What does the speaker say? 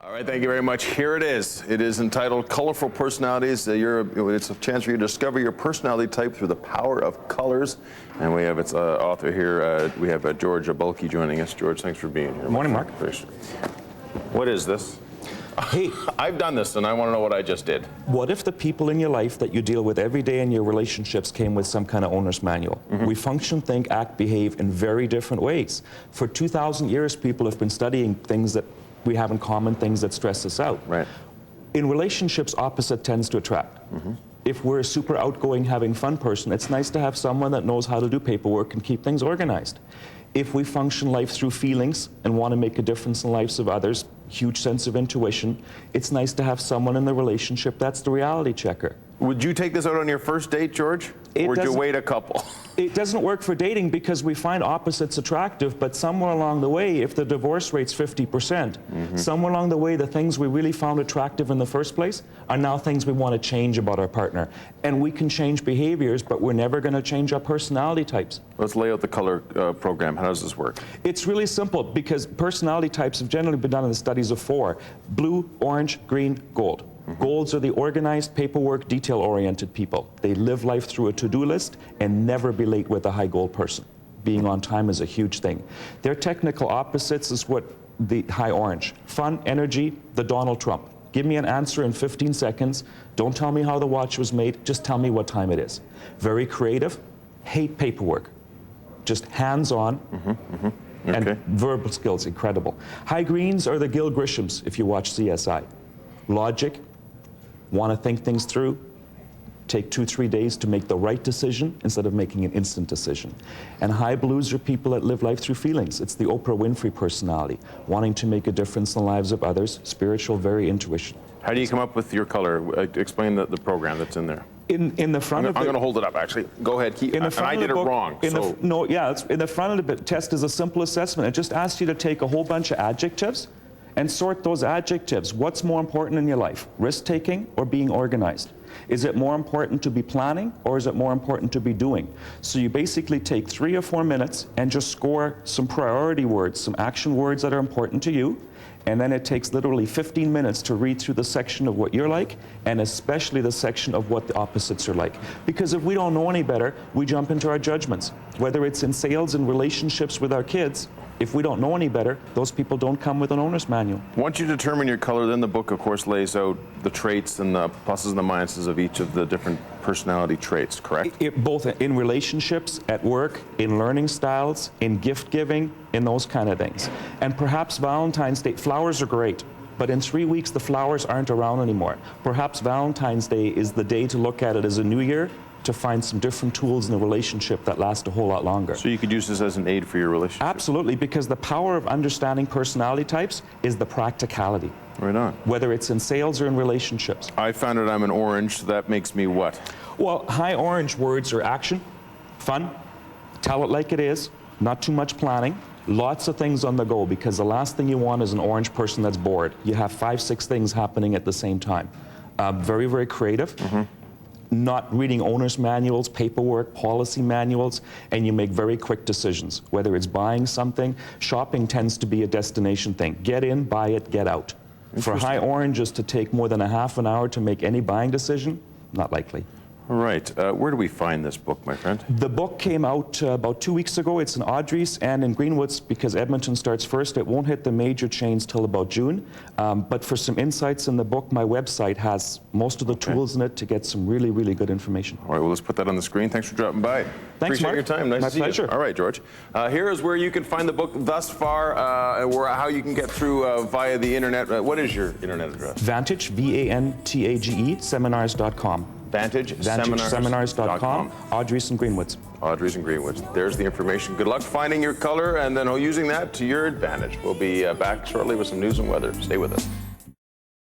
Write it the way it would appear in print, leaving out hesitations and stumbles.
All right, thank you very much. Here it is. It is entitled Colorful Personalities. It's a chance for you to discover your personality type through the power of colors. And we have its author here. We have George Bulkey joining us. George, thanks for being here. Good morning, Mark. What is this? Hey, I've done this, and I want to know what I just did. what if the people in your life that you deal with every day in your relationships came with some kind of owner's manual? We function, think, act, behave in very different ways. For 2,000 years, people have been studying things that we have in common, things that stress us out. Right. In relationships, opposite tends to attract. If we're a super outgoing, having fun person, it's nice to have someone that knows how to do paperwork and keep things organized. If we function life through feelings and want to make a difference in the lives of others, huge sense of intuition, it's nice to have someone in the relationship that's the reality checker. Would you take this out on your first date, George? Or would you wait a couple? It doesn't work for dating because we find opposites attractive, but somewhere along the way, if the divorce rate's 50%, somewhere along the way, the things we really found attractive in the first place are now things we want to change about our partner. And we can change behaviors, but we're never going to change our personality types. Let's lay out the color program. How does this work? It's really simple because personality types have generally been done in the studies of 4: blue, orange, green, gold. Golds are the organized, paperwork, detail-oriented people. They live life through a to-do list and never be late with a high gold person. Being on time is a huge thing. Their technical opposites is what the high orange. Fun, energy, the Donald Trump. Give me an answer in 15 seconds. Don't tell me how the watch was made. Just tell me what time it is. Very creative, hate paperwork. Just hands-on. And verbal skills, incredible. High greens are the Gil Grishams, if you watch CSI. Logic, want to think things through, take 2-3 days to make the right decision instead of making an instant decision. And high blues are people that live life through feelings. It's the Oprah Winfrey personality, wanting to make a difference in the lives of others, spiritual, very intuition. How do you come up with your color? Explain the program that's in there. In the front of it. I'm going to hold it up, actually. Go ahead. And I did it wrong. In the front of the test is a simple assessment. It just asks you to take a whole bunch of adjectives and sort those adjectives. What's more important in your life? Risk-taking or being organized? Is it more important to be planning or is it more important to be doing? So you basically take 3 or 4 minutes and just score some priority words, some action words that are important to you. And then it takes literally 15 minutes to read through the section of what you're like, and especially the section of what the opposites are like. Because if we don't know any better, we jump into our judgments. Whether it's in sales and relationships with our kids, if we don't know any better, those people don't come with an owner's manual. Once you determine your color, then the book, of course, lays out the traits and the pluses and the minuses of each of the different personality traits, correct? Both in relationships, at work, in learning styles, in gift giving, in those kind of things. And perhaps Valentine's Day, flowers are great, but in 3 weeks the flowers aren't around anymore. Perhaps Valentine's Day is the day to look at it as a new year, to find some different tools in a relationship that last a whole lot longer. So you could use this as an aid for your relationship? Absolutely, because the power of understanding personality types is the practicality. Right on. Whether it's in sales or in relationships. I found out I'm an orange, so that makes me what? Well, high orange words are action, fun, tell it like it is, not too much planning, lots of things on the go, because the last thing you want is an orange person that's bored. You have 5-6 things happening at the same time. Very, very creative. Not reading owner's manuals, paperwork, policy manuals, and you make very quick decisions. Whether it's buying something, shopping tends to be a destination thing. Get in, buy it, get out. For high oranges to take more than a half an hour to make any buying decision, not likely. All right. Where do we find this book, my friend? The book came out about 2 weeks ago. It's in Audrey's and in Greenwoods because Edmonton starts first. It won't hit the major chains till about June. But for some insights in the book, my website has most of the tools in it to get some really, really good information. All right. Well, let's put that on the screen. Thanks for dropping by. Thanks, Appreciate Mark. your time. Nice My to see pleasure. you. All right, George. Here is where you can find the book thus far, how you can get through via the internet. What is your internet address? Vantage, VANTAGE, seminars.com. VantageSeminars.com. Audrey's and Greenwoods. Audrey's and Greenwoods. There's the information. Good luck finding your color and then using that to your advantage. We'll be back shortly with some news and weather. Stay with us.